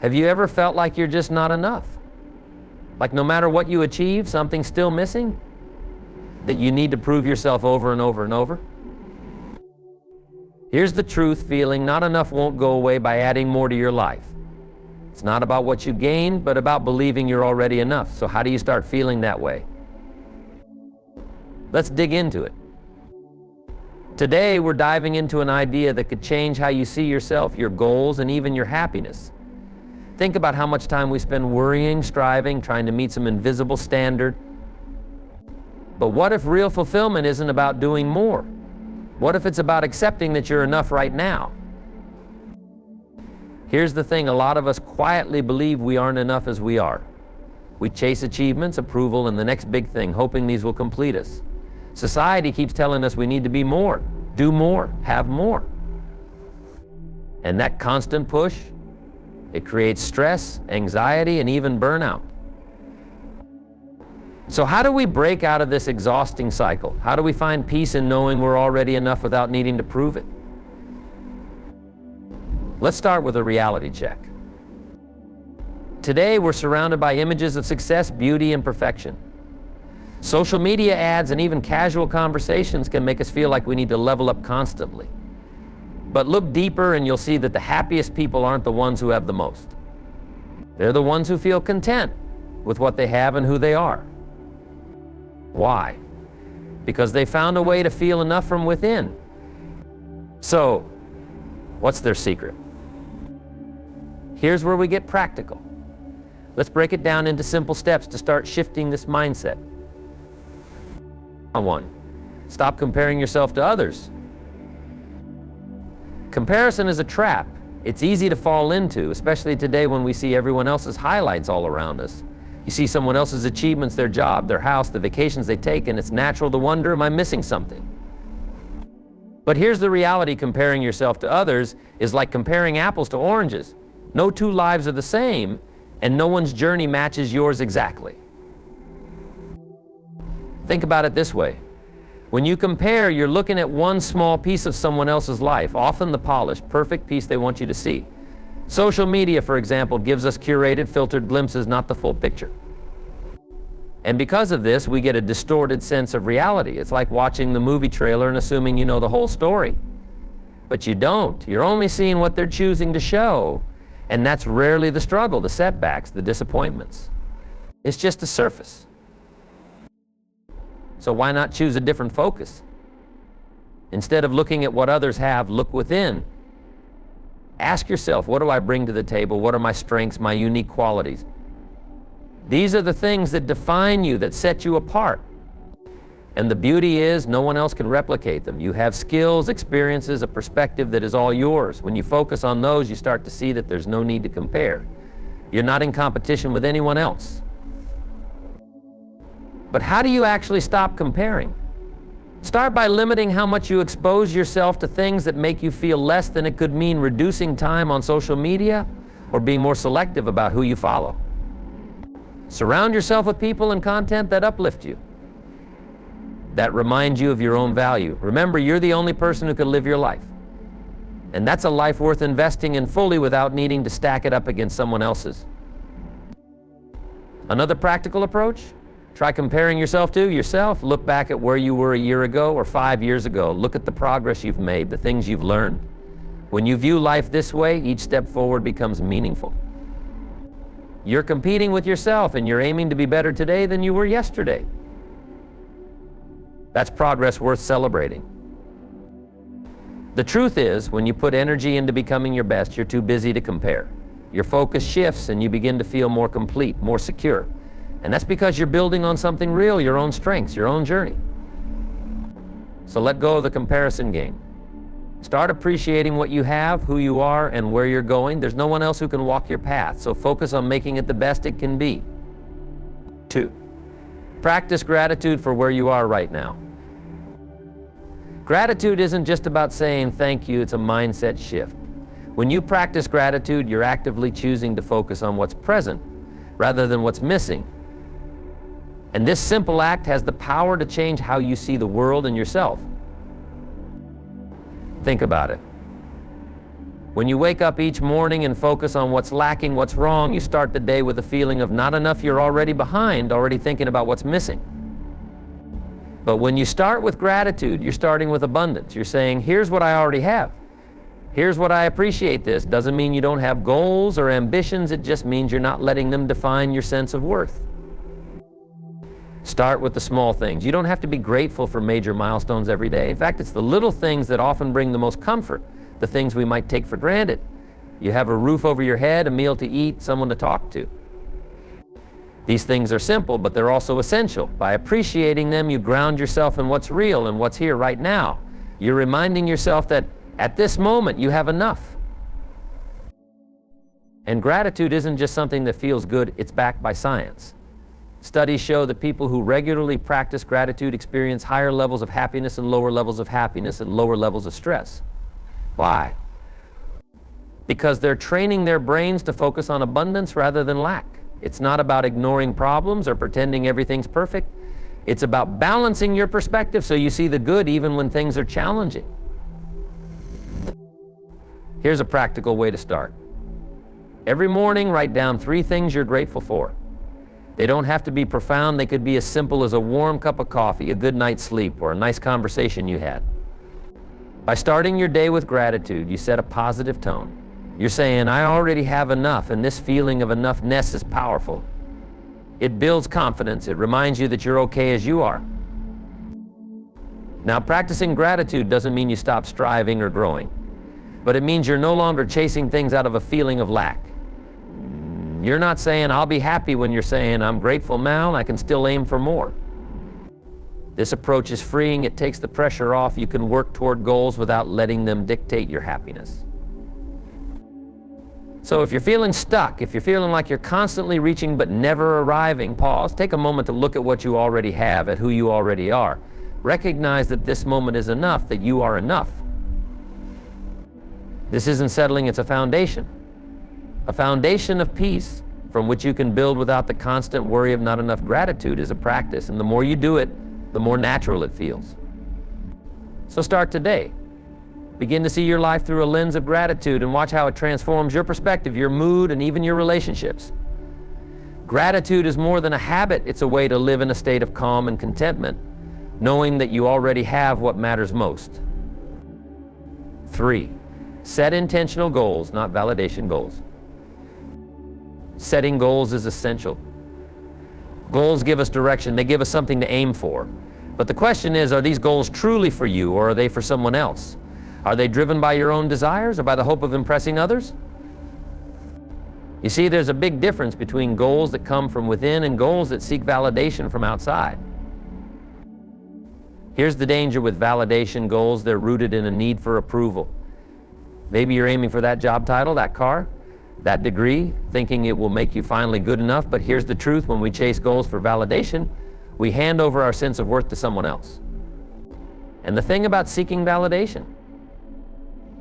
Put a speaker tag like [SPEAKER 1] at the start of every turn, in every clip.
[SPEAKER 1] Have you ever felt like you're just not enough? Like no matter what you achieve, something's still missing? That you need to prove yourself over and over and over? Here's the truth: feeling not enough won't go away by adding more to your life. It's not about what you gain, but about believing you're already enough. So how do you start feeling that way? Let's dig into it. Today, we're diving into an idea that could change how you see yourself, your goals, and even your happiness. Think about how much time we spend worrying, striving, trying to meet some invisible standard. But what if real fulfillment isn't about doing more? What if it's about accepting that you're enough right now? Here's the thing: a lot of us quietly believe we aren't enough as we are. We chase achievements, approval, and the next big thing, hoping these will complete us. Society keeps telling us we need to be more, do more, have more. And that constant push, it creates stress, anxiety, and even burnout. So how do we break out of this exhausting cycle? How do we find peace in knowing we're already enough without needing to prove it? Let's start with a reality check. Today, we're surrounded by images of success, beauty, and perfection. Social media ads and even casual conversations can make us feel like we need to level up constantly. But look deeper and you'll see that the happiest people aren't the ones who have the most. They're the ones who feel content with what they have and who they are. Why? Because they found a way to feel enough from within. So, what's their secret? Here's where we get practical. Let's break it down into simple steps to start shifting this mindset. 1. Stop comparing yourself to others. Comparison is a trap. It's easy to fall into, especially today when we see everyone else's highlights all around us. You see someone else's achievements, their job, their house, the vacations they take, and it's natural to wonder, am I missing something? But here's the reality: comparing yourself to others is like comparing apples to oranges. No two lives are the same, and no one's journey matches yours exactly. Think about it this way. When you compare, you're looking at one small piece of someone else's life, often the polished, perfect piece they want you to see. Social media, for example, gives us curated, filtered glimpses, not the full picture. And because of this, we get a distorted sense of reality. It's like watching the movie trailer and assuming you know the whole story. But you don't. You're only seeing what they're choosing to show. And that's rarely the struggle, the setbacks, the disappointments. It's just the surface. So why not choose a different focus? Instead of looking at what others have, look within. Ask yourself, what do I bring to the table? What are my strengths, my unique qualities? These are the things that define you, that set you apart. And the beauty is, no one else can replicate them. You have skills, experiences, a perspective that is all yours. When you focus on those, you start to see that there's no need to compare. You're not in competition with anyone else. But how do you actually stop comparing? Start by limiting how much you expose yourself to things that make you feel less than. It could mean reducing time on social media or being more selective about who you follow. Surround yourself with people and content that uplift you, that remind you of your own value. Remember, you're the only person who can live your life. And that's a life worth investing in fully without needing to stack it up against someone else's. Another practical approach? Try comparing yourself to yourself. Look back at where you were a year ago or 5 years ago. Look at the progress you've made, the things you've learned. When you view life this way, each step forward becomes meaningful. You're competing with yourself and you're aiming to be better today than you were yesterday. That's progress worth celebrating. The truth is, when you put energy into becoming your best, you're too busy to compare. Your focus shifts and you begin to feel more complete, more secure. And that's because you're building on something real, your own strengths, your own journey. So let go of the comparison game. Start appreciating what you have, who you are, and where you're going. There's no one else who can walk your path, so focus on making it the best it can be. 2. Practice gratitude for where you are right now. Gratitude isn't just about saying thank you, it's a mindset shift. When you practice gratitude, you're actively choosing to focus on what's present rather than what's missing. And this simple act has the power to change how you see the world and yourself. Think about it. When you wake up each morning and focus on what's lacking, what's wrong, you start the day with a feeling of not enough, you're already behind, already thinking about what's missing. But when you start with gratitude, you're starting with abundance. You're saying, here's what I already have. Here's what I appreciate this. Doesn't mean you don't have goals or ambitions, it just means you're not letting them define your sense of worth. Start with the small things. You don't have to be grateful for major milestones every day. In fact, it's the little things that often bring the most comfort, the things we might take for granted. You have a roof over your head, a meal to eat, someone to talk to. These things are simple, but they're also essential. By appreciating them, you ground yourself in what's real and what's here right now. You're reminding yourself that at this moment you have enough. And gratitude isn't just something that feels good, it's backed by science. Studies show that people who regularly practice gratitude experience higher levels of happiness and lower levels of happiness and lower levels of stress. Why? Because they're training their brains to focus on abundance rather than lack. It's not about ignoring problems or pretending everything's perfect. It's about balancing your perspective so you see the good even when things are challenging. Here's a practical way to start. Every morning, write down 3 things you're grateful for. They don't have to be profound. They could be as simple as a warm cup of coffee, a good night's sleep, or a nice conversation you had. By starting your day with gratitude, you set a positive tone. You're saying, I already have enough, and this feeling of enoughness is powerful. It builds confidence. It reminds you that you're okay as you are. Now, practicing gratitude doesn't mean you stop striving or growing, but it means you're no longer chasing things out of a feeling of lack. You're not saying, I'll be happy, when you're saying, I'm grateful now and I can still aim for more. This approach is freeing. It takes the pressure off. You can work toward goals without letting them dictate your happiness. So if you're feeling stuck, if you're feeling like you're constantly reaching but never arriving, pause. Take a moment to look at what you already have, at who you already are. Recognize that this moment is enough, that you are enough. This isn't settling, it's a foundation. A foundation of peace from which you can build without the constant worry of not enough. Gratitude is a practice, and the more you do it, the more natural it feels. So start today. Begin to see your life through a lens of gratitude and watch how it transforms your perspective, your mood, and even your relationships. Gratitude is more than a habit. It's a way to live in a state of calm and contentment, knowing that you already have what matters most. 3, set intentional goals, not validation goals. Setting goals is essential. Goals give us direction. They give us something to aim for. But the question is, are these goals truly for you, or are they for someone else? Are they driven by your own desires or by the hope of impressing others? You see, there's a big difference between goals that come from within and goals that seek validation from outside. Here's the danger with validation goals. They're rooted in a need for approval. Maybe you're aiming for that job title, that car, that degree, thinking it will make you finally good enough. But here's the truth. When we chase goals for validation, we hand over our sense of worth to someone else. And the thing about seeking validation,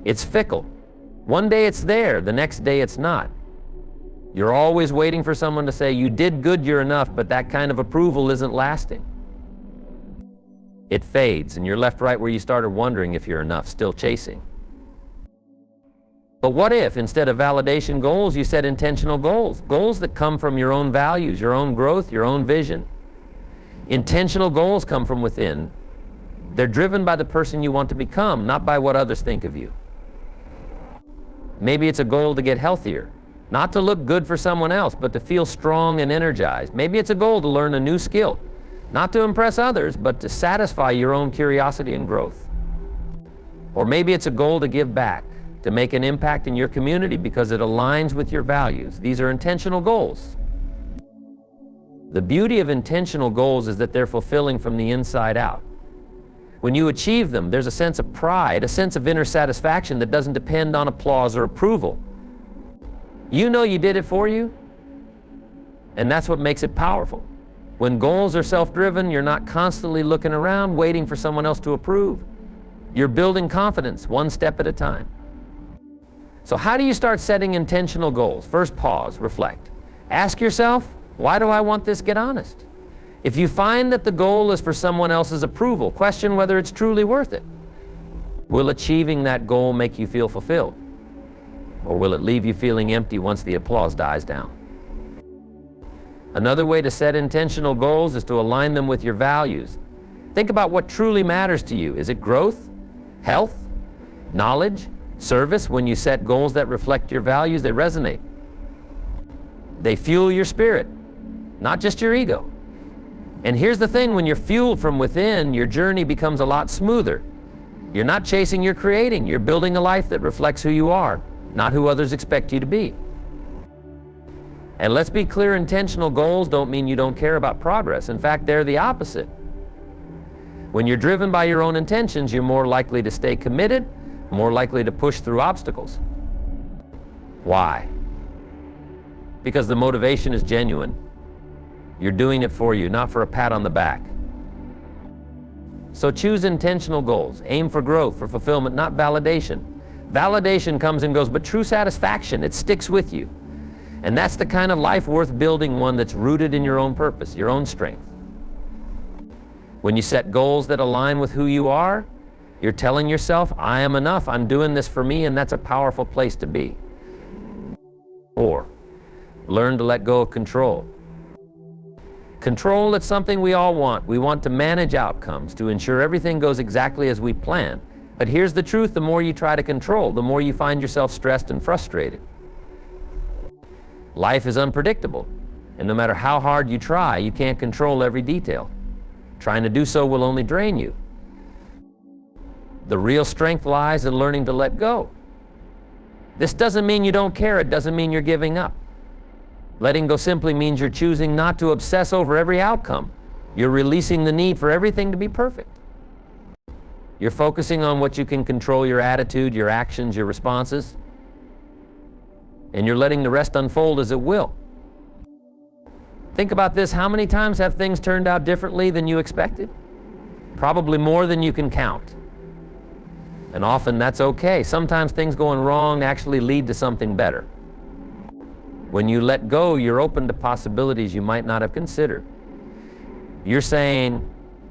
[SPEAKER 1] it's fickle. One day it's there, the next day it's not. You're always waiting for someone to say, you did good, you're enough, but that kind of approval isn't lasting. It fades, and you're left right where you started, wondering if you're enough, still chasing. But what if, instead of validation goals, you set intentional goals? Goals that come from your own values, your own growth, your own vision. Intentional goals come from within. They're driven by the person you want to become, not by what others think of you. Maybe it's a goal to get healthier, not to look good for someone else, but to feel strong and energized. Maybe it's a goal to learn a new skill, not to impress others, but to satisfy your own curiosity and growth. Or maybe it's a goal to give back, to make an impact in your community because it aligns with your values. These are intentional goals. The beauty of intentional goals is that they're fulfilling from the inside out. When you achieve them, there's a sense of pride, a sense of inner satisfaction that doesn't depend on applause or approval. You know you did it for you, and that's what makes it powerful. When goals are self-driven, you're not constantly looking around waiting for someone else to approve. You're building confidence one step at a time. So how do you start setting intentional goals? First, pause, reflect. Ask yourself, why do I want this? Get honest. If you find that the goal is for someone else's approval, question whether it's truly worth it. Will achieving that goal make you feel fulfilled? Or will it leave you feeling empty once the applause dies down? Another way to set intentional goals is to align them with your values. Think about what truly matters to you. Is it growth, health, knowledge, service? When you set goals that reflect your values, they resonate. They fuel your spirit, not just your ego. And here's the thing, when you're fueled from within, your journey becomes a lot smoother. You're not chasing, you're creating. You're building a life that reflects who you are, not who others expect you to be. And let's be clear, intentional goals don't mean you don't care about progress. In fact, they're the opposite. When you're driven by your own intentions, you're more likely to stay committed, more likely to push through obstacles. Why? Because the motivation is genuine. You're doing it for you, not for a pat on the back. So choose intentional goals. Aim for growth, for fulfillment, not validation. Validation comes and goes, but true satisfaction, it sticks with you. And that's the kind of life worth building, one that's rooted in your own purpose, your own strength. When you set goals that align with who you are, you're telling yourself, I am enough, I'm doing this for me, and that's a powerful place to be. Or, learn to let go of control. Control is something we all want. We want to manage outcomes, to ensure everything goes exactly as we plan. But here's the truth, the more you try to control, the more you find yourself stressed and frustrated. Life is unpredictable, and no matter how hard you try, you can't control every detail. Trying to do so will only drain you. The real strength lies in learning to let go. This doesn't mean you don't care, it doesn't mean you're giving up. Letting go simply means you're choosing not to obsess over every outcome. You're releasing the need for everything to be perfect. You're focusing on what you can control, your attitude, your actions, your responses, and you're letting the rest unfold as it will. Think about this, how many times have things turned out differently than you expected? Probably more than you can count. And often that's okay. Sometimes things going wrong actually lead to something better. When you let go, you're open to possibilities you might not have considered. You're saying,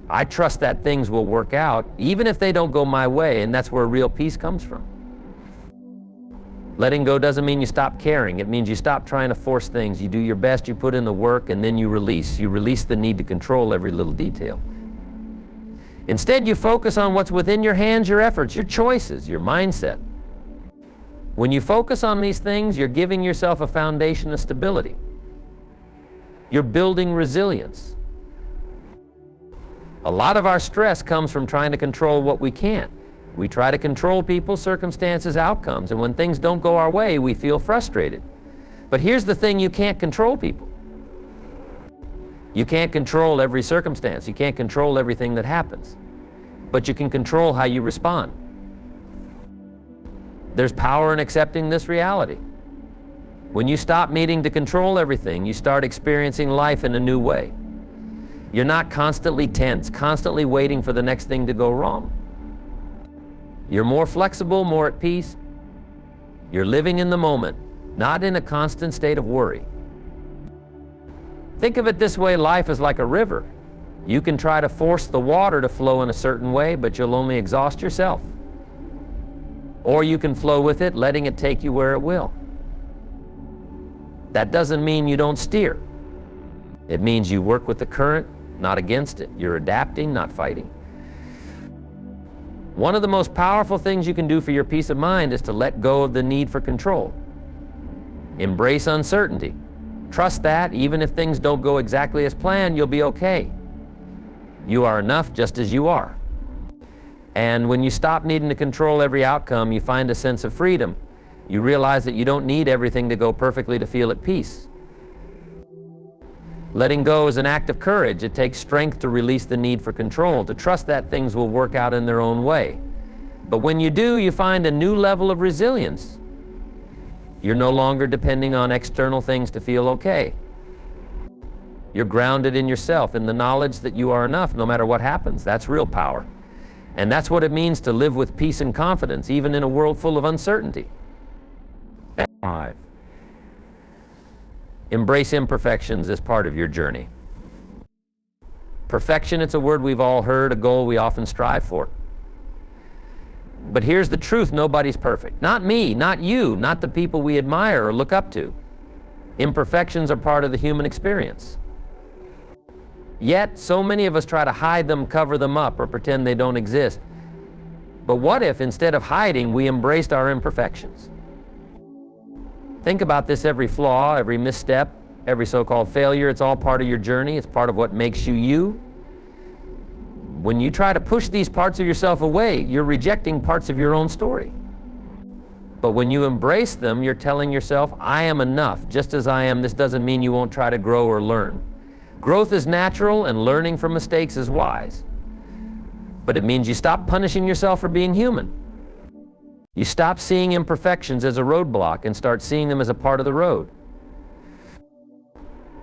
[SPEAKER 1] I trust that things will work out, even if they don't go my way, and that's where real peace comes from. Letting go doesn't mean you stop caring. It means you stop trying to force things. You do your best, you put in the work, and then you release. You release the need to control every little detail. Instead, you focus on what's within your hands, your efforts, your choices, your mindset. When you focus on these things, you're giving yourself a foundation of stability. You're building resilience. A lot of our stress comes from trying to control what we can't. We try to control people, circumstances, outcomes, and when things don't go our way, we feel frustrated. But here's the thing, you can't control people. You can't control every circumstance. You can't control everything that happens. But you can control how you respond. There's power in accepting this reality. When you stop needing to control everything, you start experiencing life in a new way. You're not constantly tense, constantly waiting for the next thing to go wrong. You're more flexible, more at peace. You're living in the moment, not in a constant state of worry. Think of it this way, life is like a river. You can try to force the water to flow in a certain way, but you'll only exhaust yourself. Or you can flow with it, letting it take you where it will. That doesn't mean you don't steer. It means you work with the current, not against it. You're adapting, not fighting. One of the most powerful things you can do for your peace of mind is to let go of the need for control. Embrace uncertainty. Trust that, even if things don't go exactly as planned, you'll be okay. You are enough just as you are. And when you stop needing to control every outcome, you find a sense of freedom. You realize that you don't need everything to go perfectly to feel at peace. Letting go is an act of courage. It takes strength to release the need for control, to trust that things will work out in their own way. But when you do, you find a new level of resilience. You're no longer depending on external things to feel okay. You're grounded in yourself, in the knowledge that you are enough no matter what happens. That's real power. And that's what it means to live with peace and confidence, even in a world full of uncertainty. 5. Embrace imperfections as part of your journey. Perfection, it's a word we've all heard, a goal we often strive for. But here's the truth, nobody's perfect. Not me, not you, not the people we admire or look up to. Imperfections are part of the human experience. Yet, so many of us try to hide them, cover them up, or pretend they don't exist. But what if, instead of hiding, we embraced our imperfections? Think about this: every flaw, every misstep, every so-called failure, it's all part of your journey. It's part of what makes you you. When you try to push these parts of yourself away, you're rejecting parts of your own story. But when you embrace them, you're telling yourself, I am enough, just as I am. This doesn't mean you won't try to grow or learn. Growth is natural, and learning from mistakes is wise. But it means you stop punishing yourself for being human. You stop seeing imperfections as a roadblock and start seeing them as a part of the road.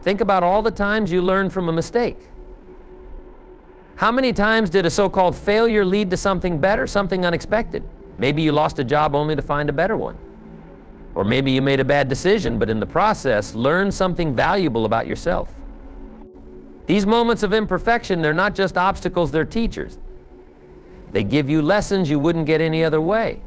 [SPEAKER 1] Think about all the times you learned from a mistake. How many times did a so-called failure lead to something better, something unexpected? Maybe you lost a job only to find a better one. Or maybe you made a bad decision, but in the process, learned something valuable about yourself. These moments of imperfection, they're not just obstacles, they're teachers. They give you lessons you wouldn't get any other way.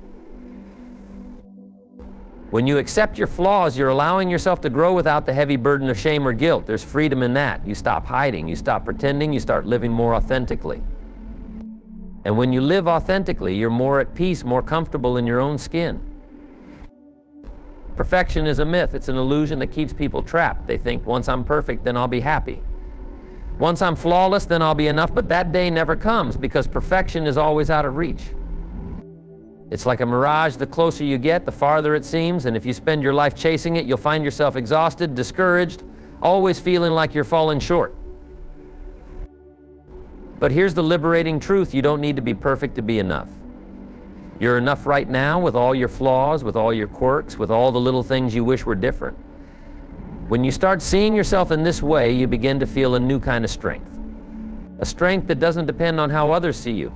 [SPEAKER 1] When you accept your flaws, you're allowing yourself to grow without the heavy burden of shame or guilt. There's freedom in that. You stop hiding, you stop pretending, you start living more authentically. And when you live authentically, you're more at peace, more comfortable in your own skin. Perfection is a myth. It's an illusion that keeps people trapped. They think, once I'm perfect, then I'll be happy. Once I'm flawless, then I'll be enough. But that day never comes, because perfection is always out of reach. It's like a mirage. The closer you get, the farther it seems, and if you spend your life chasing it, you'll find yourself exhausted, discouraged, always feeling like you're falling short. But here's the liberating truth: you don't need to be perfect to be enough. You're enough right now, with all your flaws, with all your quirks, with all the little things you wish were different. When you start seeing yourself in this way, you begin to feel a new kind of strength. A strength that doesn't depend on how others see you.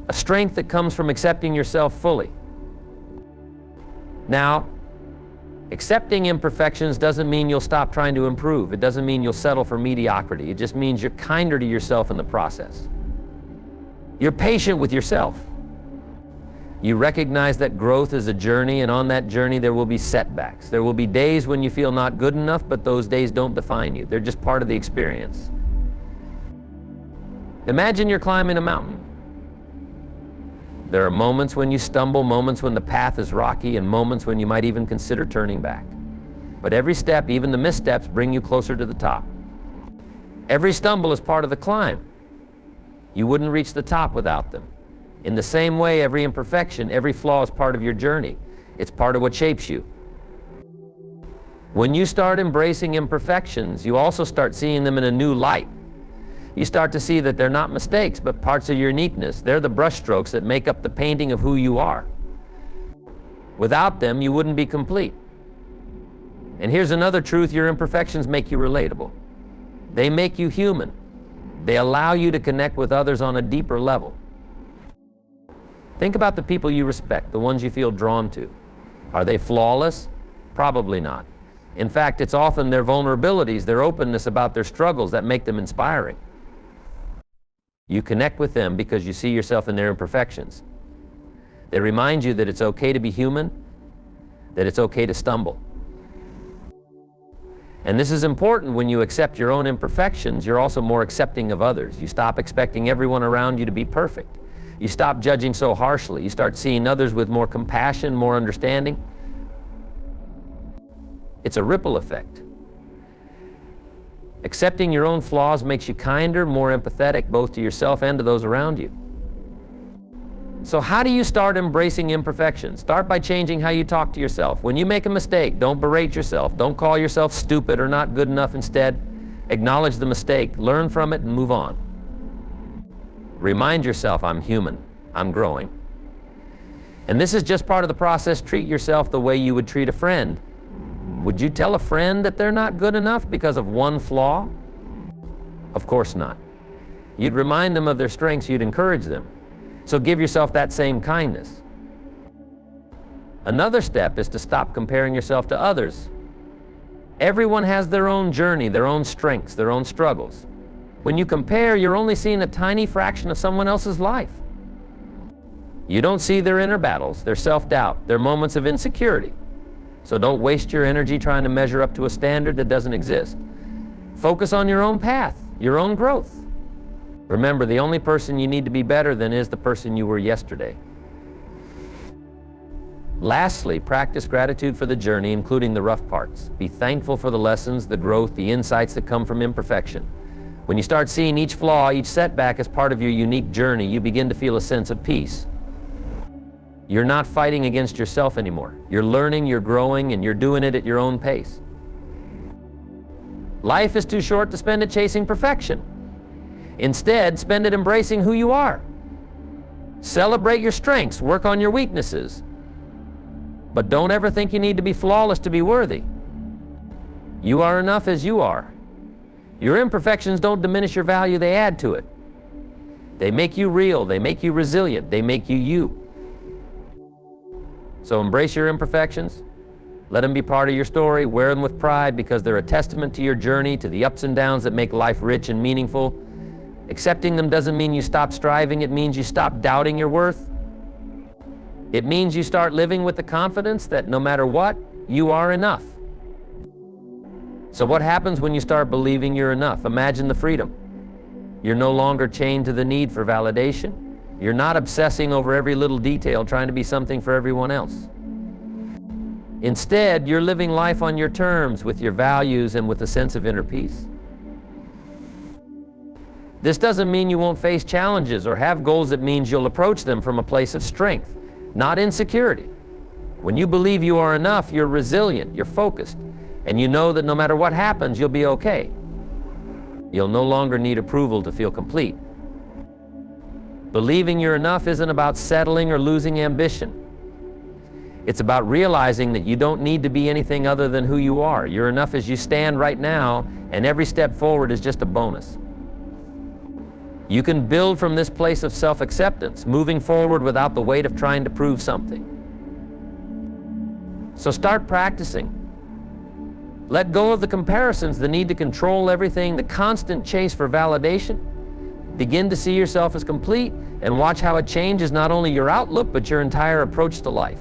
[SPEAKER 1] A strength that comes from accepting yourself fully. Now, accepting imperfections doesn't mean you'll stop trying to improve. It doesn't mean you'll settle for mediocrity. It just means you're kinder to yourself in the process. You're patient with yourself. You recognize that growth is a journey, and on that journey there will be setbacks. There will be days when you feel not good enough, but those days don't define you. They're just part of the experience. Imagine you're climbing a mountain. There are moments when you stumble, moments when the path is rocky, and moments when you might even consider turning back. But every step, even the missteps, bring you closer to the top. Every stumble is part of the climb. You wouldn't reach the top without them. In the same way, every imperfection, every flaw is part of your journey. It's part of what shapes you. When you start embracing imperfections, you also start seeing them in a new light. You start to see that they're not mistakes, but parts of your uniqueness. They're the brushstrokes that make up the painting of who you are. Without them, you wouldn't be complete. And here's another truth: your imperfections make you relatable. They make you human. They allow you to connect with others on a deeper level. Think about the people you respect, the ones you feel drawn to. Are they flawless? Probably not. In fact, it's often their vulnerabilities, their openness about their struggles that make them inspiring. You connect with them because you see yourself in their imperfections. They remind you that it's okay to be human, that it's okay to stumble. And this is important. When you accept your own imperfections, you're also more accepting of others. You stop expecting everyone around you to be perfect. You stop judging so harshly. You start seeing others with more compassion, more understanding. It's a ripple effect. Accepting your own flaws makes you kinder, more empathetic, both to yourself and to those around you. So how do you start embracing imperfections? Start by changing how you talk to yourself. When you make a mistake, don't berate yourself. Don't call yourself stupid or not good enough. Instead, acknowledge the mistake, learn from it, and move on. Remind yourself, I'm human, I'm growing. And this is just part of the process. Treat yourself the way you would treat a friend. Would you tell a friend that they're not good enough because of one flaw? Of course not. You'd remind them of their strengths, you'd encourage them. So give yourself that same kindness. Another step is to stop comparing yourself to others. Everyone has their own journey, their own strengths, their own struggles. When you compare, you're only seeing a tiny fraction of someone else's life. You don't see their inner battles, their self-doubt, their moments of insecurity. So don't waste your energy trying to measure up to a standard that doesn't exist. Focus on your own path, your own growth. Remember, the only person you need to be better than is the person you were yesterday. Lastly, practice gratitude for the journey, including the rough parts. Be thankful for the lessons, the growth, the insights that come from imperfection. When you start seeing each flaw, each setback as part of your unique journey, you begin to feel a sense of peace. You're not fighting against yourself anymore. You're learning, you're growing, and you're doing it at your own pace. Life is too short to spend it chasing perfection. Instead, spend it embracing who you are. Celebrate your strengths, work on your weaknesses. But don't ever think you need to be flawless to be worthy. You are enough as you are. Your imperfections don't diminish your value, they add to it. They make you real, they make you resilient, they make you you. So embrace your imperfections. Let them be part of your story. Wear them with pride because they're a testament to your journey, to the ups and downs that make life rich and meaningful. Accepting them doesn't mean you stop striving. It means you stop doubting your worth. It means you start living with the confidence that no matter what, you are enough. So what happens when you start believing you're enough? Imagine the freedom. You're no longer chained to the need for validation. You're not obsessing over every little detail, trying to be something for everyone else. Instead, you're living life on your terms, with your values and with a sense of inner peace. This doesn't mean you won't face challenges or have goals. It means you'll approach them from a place of strength, not insecurity. When you believe you are enough, you're resilient, you're focused, and you know that no matter what happens, you'll be okay. You'll no longer need approval to feel complete. Believing you're enough isn't about settling or losing ambition. It's about realizing that you don't need to be anything other than who you are. You're enough as you stand right now, and every step forward is just a bonus. You can build from this place of self-acceptance, moving forward without the weight of trying to prove something. So start practicing. Let go of the comparisons, the need to control everything, the constant chase for validation. Begin to see yourself as complete and watch how it changes not only your outlook, but your entire approach to life.